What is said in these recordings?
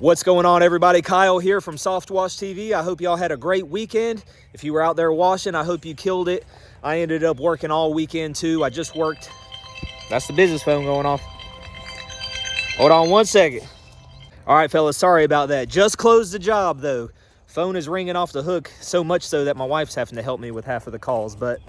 What's going on, everybody? Kyle here from SOFTWASH TV. I hope y'all had a great weekend. If you were out there washing, I hope you killed it. I ended up working all weekend too. I just worked. That's the business phone going off. Hold on one second. All right, fellas, sorry about that. Just closed the job though. Phone is ringing off the hook, so much so that my wife's having to help me with half of the calls. But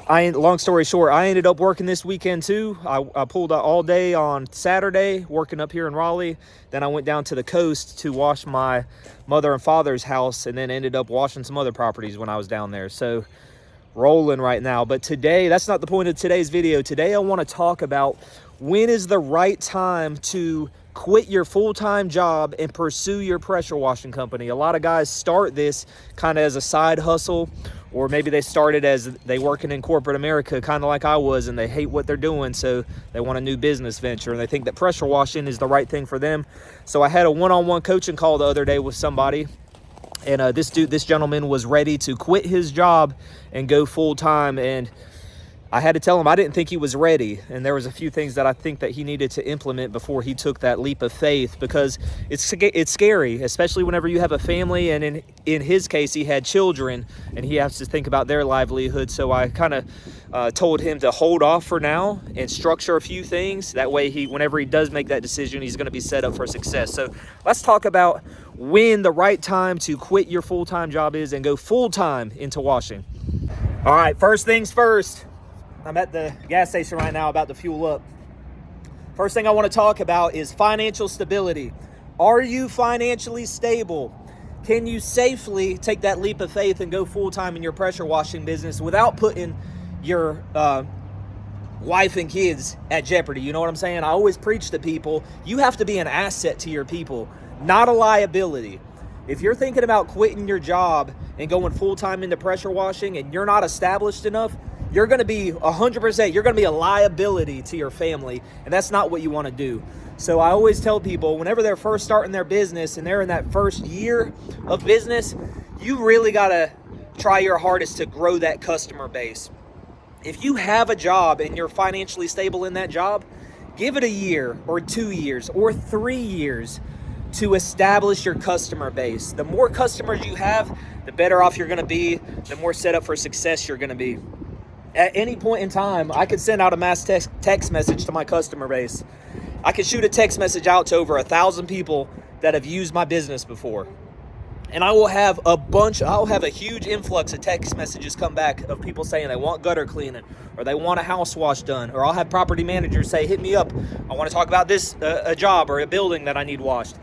long story short, I ended up working this weekend too. I pulled out all day on Saturday, working up here in Raleigh. Then I went down to the coast to wash my mother and father's house, and then ended up washing some other properties when I was down there. So rolling right now. But today, that's not the point of today's video. Today I want to talk about when is the right time to quit your full-time job and pursue your pressure washing company. A lot of guys start this kind of as a side hustle, or maybe they started as they working in corporate America, kind of like I was, and they hate what they're doing, so they want a new business venture, and they think that pressure washing is the right thing for them. So I had a one-on-one coaching call the other day with somebody, and this gentleman was ready to quit his job and go full-time, and I had to tell him I didn't think he was ready, and there was a few things that I think that he needed to implement before he took that leap of faith, because it's scary, especially whenever you have a family, and in his case, he had children, and he has to think about their livelihood. So I kind of told him to hold off for now and structure a few things. That way, whenever he does make that decision, he's going to be set up for success. So let's talk about when the right time to quit your full-time job is and go full-time into washing. All right, first things first. I'm at the gas station right now about to fuel up. First thing I want to talk about is financial stability. Are you financially stable? Can you safely take that leap of faith and go full-time in your pressure washing business without putting your wife and kids at jeopardy? You know what I'm saying? I always preach to people, you have to be an asset to your people, not a liability. If you're thinking about quitting your job and going full-time into pressure washing and you're not established enough, you're going to be 100%, you're going to be a liability to your family, and that's not what you want to do. So I always tell people, whenever they're first starting their business and they're in that first year of business, you really got to try your hardest to grow that customer base. If you have a job and you're financially stable in that job, give it a year or 2 years or 3 years to establish your customer base. The more customers you have, the better off you're going to be, the more set up for success you're going to be. At any point in time, I could send out a mass text message to my customer base. I could shoot a text message out to over 1,000 people that have used my business before. And I'll have a huge influx of text messages come back of people saying they want gutter cleaning, or they want a house wash done, or I'll have property managers say, hit me up, I want to talk about this, a job or a building that I need washed.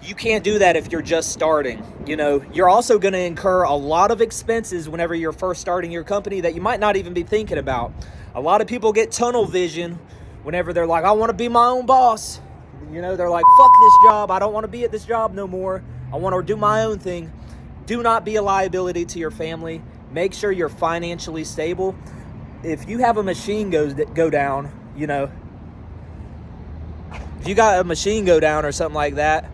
You can't do that if you're just starting. You know, you're also going to incur a lot of expenses whenever you're first starting your company that you might not even be thinking about. A lot of people get tunnel vision whenever they're like, I want to be my own boss. You know, they're like, fuck this job. I don't want to be at this job no more. I want to do my own thing. Do not be a liability to your family. Make sure you're financially stable. If you have a machine go down, you know, if you got a machine go down or something like that,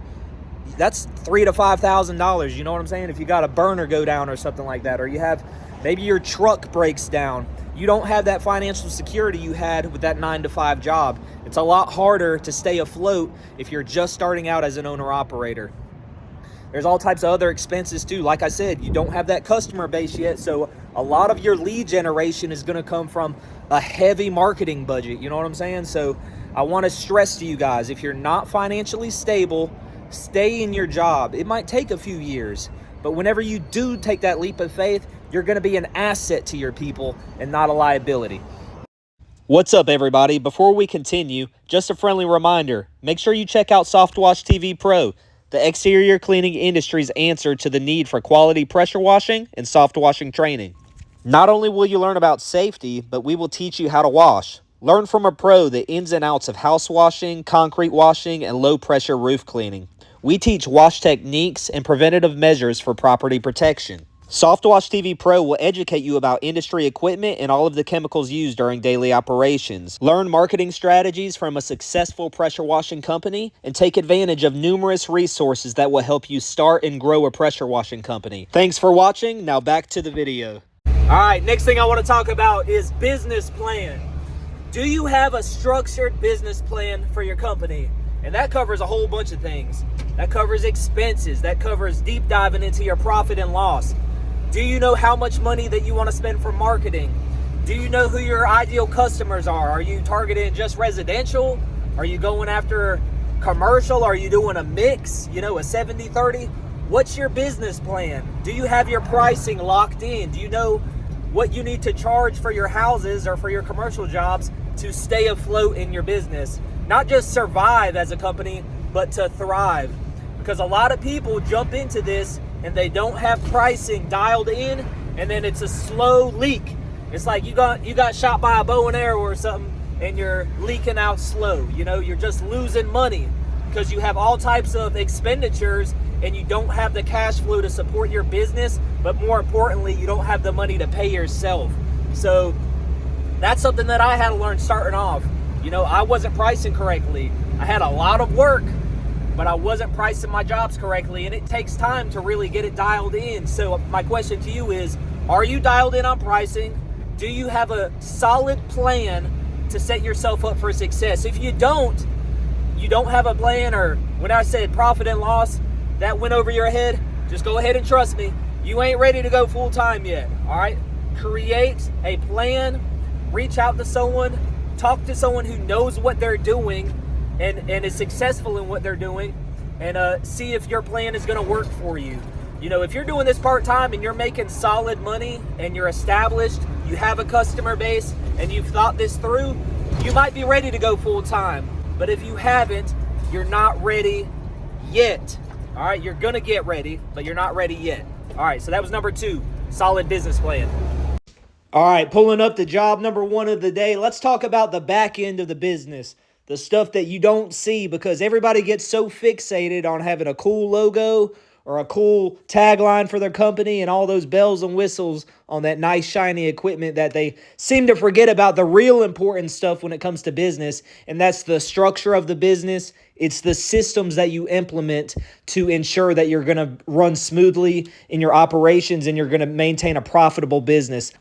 that's $3,000 to $5,000. You know what I'm saying? If you got a burner go down or something like that, or you have maybe your truck breaks down, you don't have that financial security you had with that 9 to 5 job. It's a lot harder to stay afloat if you're just starting out as an owner operator. There's all types of other expenses too. Like I said, you don't have that customer base yet, so a lot of your lead generation is going to come from a heavy marketing budget. You know what I'm saying? So I want to stress to you guys, if you're not financially stable, stay in your job. It might take a few years, but whenever you do take that leap of faith, you're going to be an asset to your people and not a liability. What's up, everybody? Before we continue, just a friendly reminder, make sure you check out SOFTWASH TV Pro, the exterior cleaning industry's answer to the need for quality pressure washing and soft washing training. Not only will you learn about safety, but we will teach you how to wash. Learn from a pro the ins and outs of house washing, concrete washing, and low-pressure roof cleaning. We teach wash techniques and preventative measures for property protection. SOFTWASH TV Pro will educate you about industry equipment and all of the chemicals used during daily operations. Learn marketing strategies from a successful pressure washing company and take advantage of numerous resources that will help you start and grow a pressure washing company. Thanks for watching. Now back to the video. All right, next thing I want to talk about is business plan. Do you have a structured business plan for your company? And that covers a whole bunch of things. That covers expenses. That covers deep diving into your profit and loss. Do you know how much money that you want to spend for marketing? Do you know who your ideal customers are? Are you targeting just residential? Are you going after commercial? Are you doing a mix, you know, a 70-30? What's your business plan? Do you have your pricing locked in? Do you know what you need to charge for your houses or for your commercial jobs to stay afloat in your business? Not just survive as a company, but to thrive. Because a lot of people jump into this and they don't have pricing dialed in, and then it's a slow leak. It's like you got shot by a bow and arrow or something, and you're leaking out slow. You know, you're just losing money because you have all types of expenditures and you don't have the cash flow to support your business, but more importantly, you don't have the money to pay yourself. So that's something that I had to learn starting off. You know, I wasn't pricing correctly. I had a lot of work, but I wasn't pricing my jobs correctly, and it takes time to really get it dialed in. So my question to you is, are you dialed in on pricing? Do you have a solid plan to set yourself up for success? If you don't have a plan, or when I said profit and loss, that went over your head, just go ahead and trust me. You ain't ready to go full time yet, all right? Create a plan, reach out to someone, talk to someone who knows what they're doing and is successful in what they're doing, and see if your plan is gonna work for you. You know, if you're doing this part-time and you're making solid money and you're established, you have a customer base, and you've thought this through, you might be ready to go full-time. But if you haven't, you're not ready yet. All right, you're gonna get ready, but you're not ready yet. All right, so that was number 2, solid business plan. All right, pulling up the job number 1 of the day. Let's talk about the back end of the business, the stuff that you don't see, because everybody gets so fixated on having a cool logo or a cool tagline for their company and all those bells and whistles on that nice shiny equipment that they seem to forget about the real important stuff when it comes to business, and that's the structure of the business. It's the systems that you implement to ensure that you're going to run smoothly in your operations and you're going to maintain a profitable business.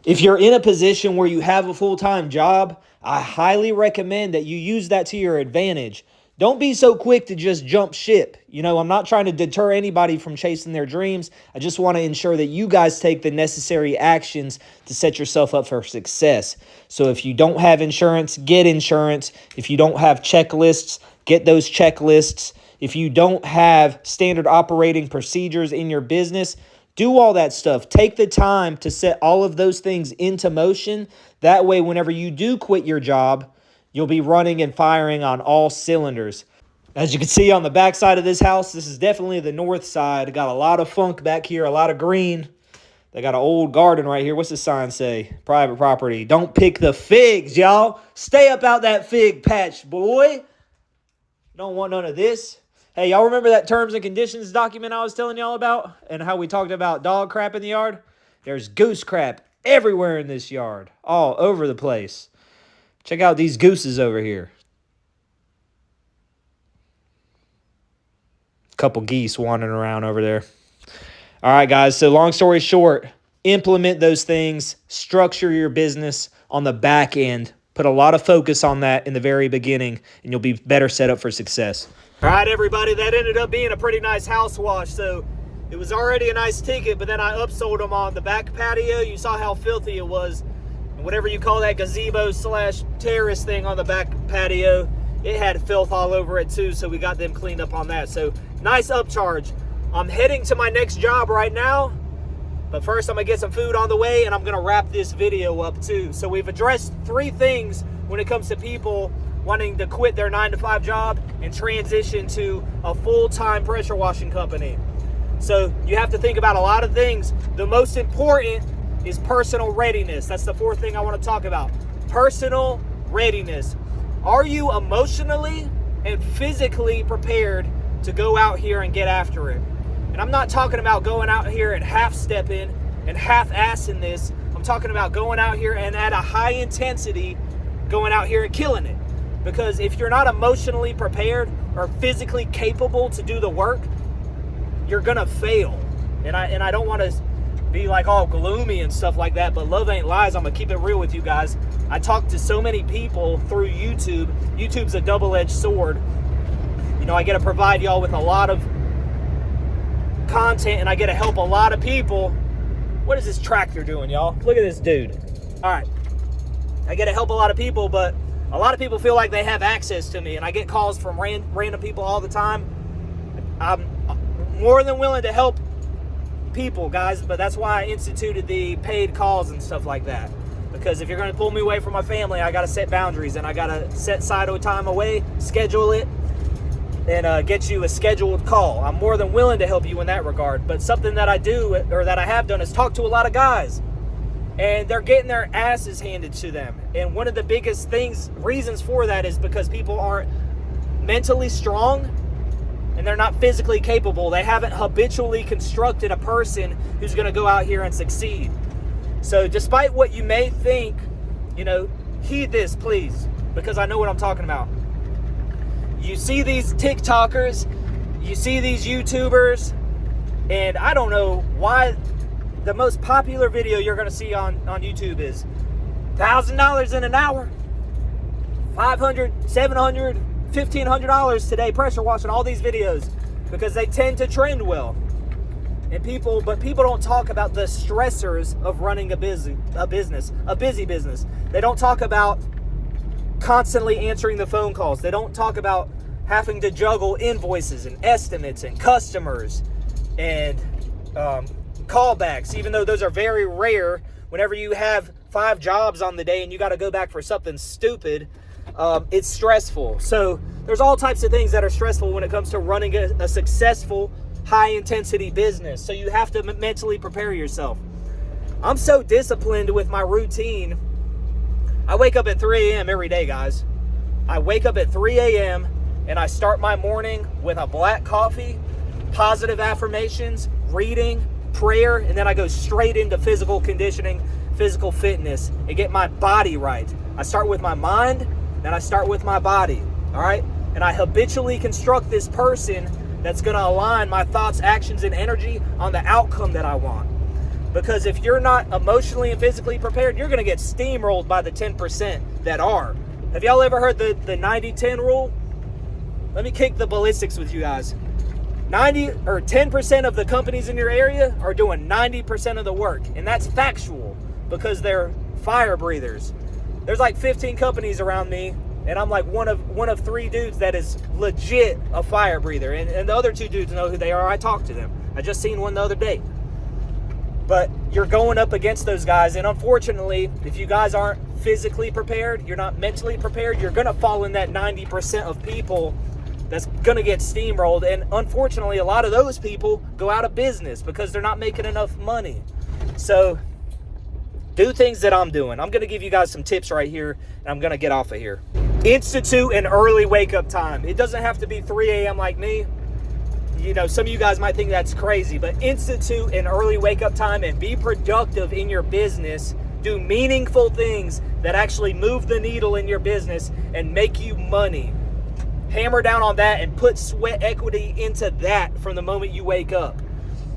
If you're in a position where you have a full-time job, I highly recommend that you use that to your advantage. Don't be so quick to just jump ship. You know, I'm not trying to deter anybody from chasing their dreams. I just want to ensure that you guys take the necessary actions to set yourself up for success. So if you don't have insurance, get insurance. If you don't have checklists, get those checklists. If you don't have standard operating procedures in your business, do all that stuff. Take the time to set all of those things into motion. That way, whenever you do quit your job, you'll be running and firing on all cylinders. As you can see on the back side of this house, this is definitely the north side. Got a lot of funk back here, a lot of green. They got an old garden right here. What's the sign say? Private property. Don't pick the figs, y'all. Stay up out that fig patch, boy. Don't want none of this. Hey, y'all remember that terms and conditions document I was telling y'all about and how we talked about dog crap in the yard? There's goose crap everywhere in this yard, all over the place. Check out these gooses over here. Couple geese wandering around over there. All right, guys. So long story short, implement those things. Structure your business on the back end. Put a lot of focus on that in the very beginning, and you'll be better set up for success. All right, everybody. That ended up being a pretty nice house wash. So it was already a nice ticket, but then I upsold them on the back patio. You saw how filthy it was. Whatever you call that gazebo / terrace thing on the back patio, it had filth all over it too, so we got them cleaned up on that. So nice upcharge. I'm heading to my next job right now, but first I'm gonna get some food on the way, and I'm gonna wrap this video up too. So we've addressed 3 things when it comes to people wanting to quit their 9-to-5 job and transition to a full-time pressure washing company. So you have to think about a lot of things. The most important is personal readiness. That's the 4th thing I want to talk about. Personal readiness. Are you emotionally and physically prepared to go out here and get after it? And I'm not talking about going out here and half-stepping and half-assing this. I'm talking about going out here and at a high intensity, going out here and killing it. Because if you're not emotionally prepared or physically capable to do the work, you're gonna fail. And I don't want to be like all gloomy and stuff like that, but love ain't lies. I'm gonna keep it real with you guys. I talk to so many people through YouTube. YouTube's a double-edged sword. I get to provide y'all with a lot of content, and I get to help a lot of people. What is this tractor doing, y'all? Look at this dude. All right. I get to help a lot of people, but a lot of people feel like they have access to me, and I get calls from random people all the time. I'm more than willing to help people, guys, but that's why I instituted the paid calls and stuff like that. Because if you're going to pull me away from my family, I got to set boundaries, and I got to set side of time away, schedule it, and get you a scheduled call. I'm more than willing to help you in that regard. But something that I do, or that I have done, is talk to a lot of guys, and they're getting their asses handed to them. And one of the biggest reasons for that is because people aren't mentally strong, and they're not physically capable. They haven't habitually constructed a person who's going to go out here and succeed. So despite what you may think, heed this, please, because I know what I'm talking about. You see these TikTokers, you see these YouTubers, and I don't know why the most popular video you're going to see on YouTube is $1,000 in an hour, $500, $700, $1,500 today, pressure washing, all these videos, because they tend to trend well. But people don't talk about the stressors of running a busy business. They don't talk about constantly answering the phone calls. They don't talk about having to juggle invoices and estimates and customers and callbacks, even though those are very rare. Whenever you have 5 jobs on the day and you got to go back for something stupid, it's stressful. So there's all types of things that are stressful when it comes to running a successful, high-intensity business. So you have to mentally prepare yourself. I'm so disciplined with my routine. I wake up at 3 a.m. every day, guys. I wake up at 3 a.m. and I start my morning with a black coffee, positive affirmations, reading, prayer, and then I go straight into physical conditioning, physical fitness, and get my body right. I start with my mind, then I start with my body, all right? And I habitually construct this person that's going to align my thoughts, actions, and energy on the outcome that I want. Because if you're not emotionally and physically prepared, you're going to get steamrolled by the 10% that are. Have y'all ever heard the 90-10 rule? Let me kick the ballistics with you guys. 10% of the companies in your area are doing 90% of the work. And that's factual because they're fire breathers. There's like 15 companies around me, and I'm like one of 3 dudes that is legit a fire breather. And the other 2 dudes know who they are. I talked to them. I just seen one the other day. But you're going up against those guys, and unfortunately, if you guys aren't physically prepared, you're not mentally prepared, you're going to fall in that 90% of people that's going to get steamrolled. And unfortunately, a lot of those people go out of business because they're not making enough money. So do things that I'm doing. I'm going to give you guys some tips right here, and I'm going to get off of here. Institute an early wake-up time. It doesn't have to be 3 a.m. like me. Some of you guys might think that's crazy, but institute an early wake-up time and be productive in your business. Do meaningful things that actually move the needle in your business and make you money. Hammer down on that and put sweat equity into that from the moment you wake up.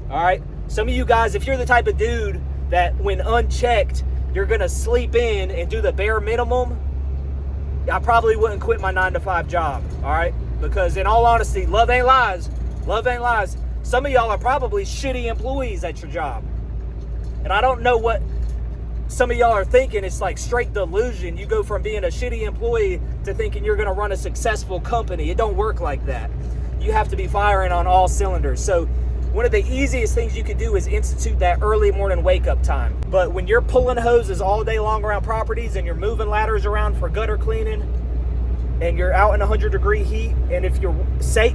All right? Some of you guys, if you're the type of dude that when unchecked, you're going to sleep in and do the bare minimum, I probably wouldn't quit my 9-to-5 job. All right? Because in all honesty, love ain't lies. Love ain't lies. Some of y'all are probably shitty employees at your job. And I don't know what some of y'all are thinking. It's like straight delusion. You go from being a shitty employee to thinking you're going to run a successful company. It don't work like that. You have to be firing on all cylinders. So one of the easiest things you can do is institute that early morning wake-up time. But when you're pulling hoses all day long around properties and you're moving ladders around for gutter cleaning, and you're out in 100-degree heat, and if you're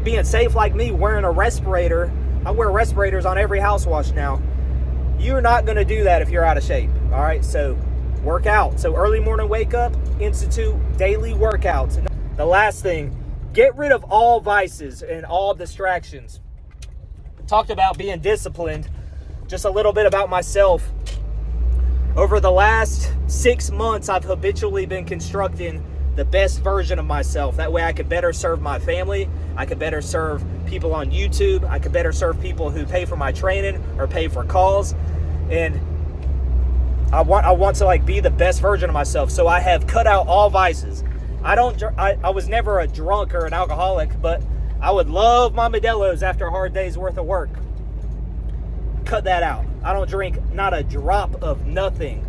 being safe like me, wearing a respirator, I wear respirators on every house wash now, you're not going to do that if you're out of shape, all right? So work out. So early morning wake up, institute daily workouts. And the last thing, get rid of all vices and all distractions. Talked about being disciplined. Just a little bit about myself. Over the last 6 months, I've habitually been constructing the best version of myself. That way I could better serve my family. I could better serve people on YouTube. I could better serve people who pay for my training or pay for calls. And I want to be the best version of myself. So I have cut out all vices. I was never a drunk or an alcoholic, but I would love my Modelo's after a hard day's worth of work. Cut that out. I don't drink not a drop of nothing.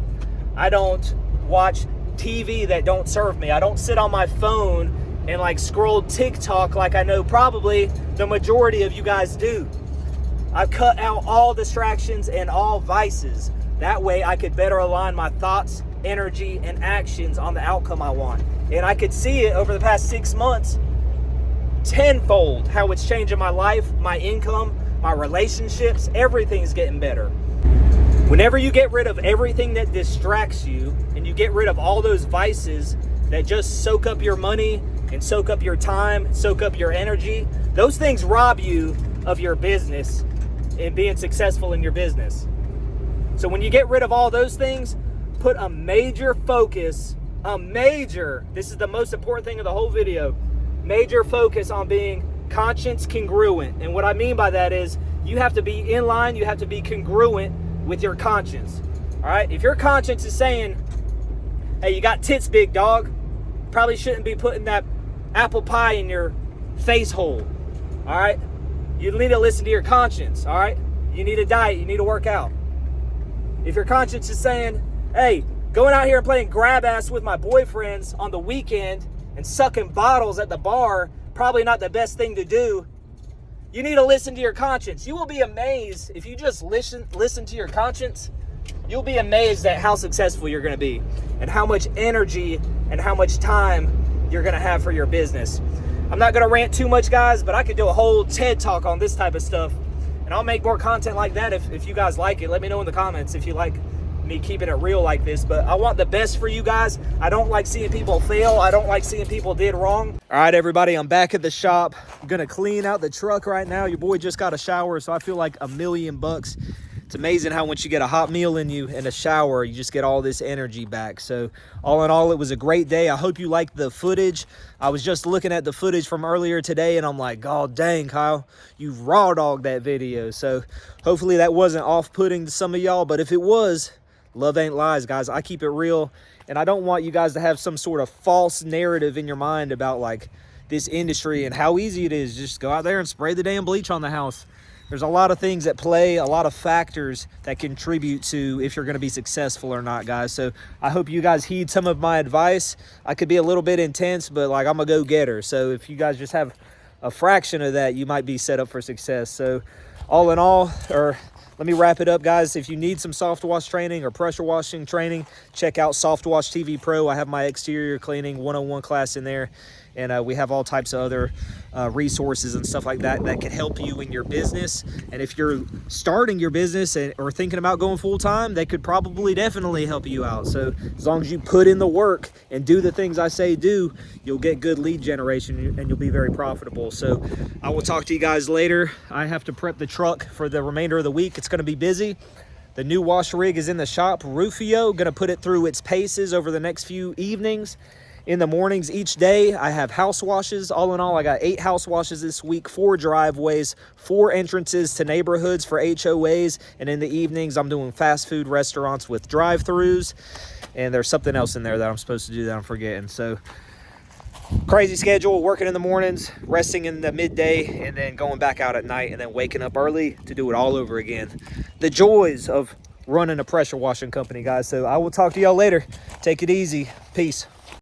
I don't watch TV that don't serve me. I don't sit on my phone and like scroll TikTok like I know probably the majority of you guys do. I've cut out all distractions and all vices. That way I could better align my thoughts, energy, and actions on the outcome I want. And I could see it over the past 6 months tenfold how it's changing my life, my income, my relationships. Everything's getting better. Whenever you get rid of everything that distracts you and you get rid of all those vices that just soak up your money and soak up your time, soak up your energy, those things rob you of your business and being successful in your business. So when you get rid of all those things, put a major focus, this is the most important thing of the whole video, major focus on being conscience congruent. And what I mean by that is you have to be in line, you have to be congruent with your conscience. All right, if your conscience is saying, hey, you got tits big, dog, probably shouldn't be putting that apple pie in your face hole. All right, you need to listen to your conscience. All right, you need a diet, you need to work out. If your conscience is saying, hey, going out here and playing grab ass with my boyfriends on the weekend and sucking bottles at the bar, probably not the best thing to do, you need to listen to your conscience. You will be amazed if you just listen to your conscience. You'll be amazed at how successful you're going to be and how much energy and how much time you're going to have for your business. I'm not going to rant too much, guys, but I could do a whole TED talk on this type of stuff, and I'll make more content like that if you guys like it. Let me know in the comments if you like me keeping it real like this, but I want the best for you guys. I don't like seeing people fail. I don't like seeing people did wrong. All right, everybody, I'm back at the shop. I'm gonna clean out the truck right now. Your boy just got a shower, so I feel like $1,000,000. It's amazing how once you get a hot meal in you and a shower, you just get all this energy back. So all in all, it was a great day. I hope you liked the footage. I was just looking at the footage from earlier today and I'm like, God dang, Kyle, you raw dogged that video. So hopefully that wasn't off-putting to some of y'all, but if it was, love ain't lies, guys. I keep it real, and I don't want you guys to have some sort of false narrative in your mind about like this industry and how easy it is. Just go out there and spray the damn bleach on the house. There's a lot of things at play, a lot of factors that contribute to if you're going to be successful or not, guys. So I hope you guys heed some of my advice. I could be a little bit intense, but like I'm a go-getter. So if you guys just have a fraction of that, you might be set up for success. So all in all, let me wrap it up, guys. If you need some soft wash training or pressure washing training, check out SOFTWASH TV Pro. I have my exterior cleaning 101 class in there, and we have all types of other resources and stuff like that that can help you in your business. And if you're starting your business or thinking about going full-time, they could probably definitely help you out. So as long as you put in the work and do the things I say do, you'll get good lead generation and you'll be very profitable. So I will talk to you guys later. I have to prep the truck for the remainder of the week. It's going to be busy. The new wash rig is in the shop. Rufio, going to put it through its paces over the next few evenings. In the mornings each day, I have house washes. All in all, I got 8 house washes this week, 4 driveways, 4 entrances to neighborhoods for HOAs. And in the evenings, I'm doing fast food restaurants with drive-thrus. And there's something else in there that I'm supposed to do that I'm forgetting. So crazy schedule, working in the mornings, resting in the midday, and then going back out at night, and then waking up early to do it all over again. The joys of running a pressure washing company, guys. So I will talk to y'all later. Take it easy. Peace.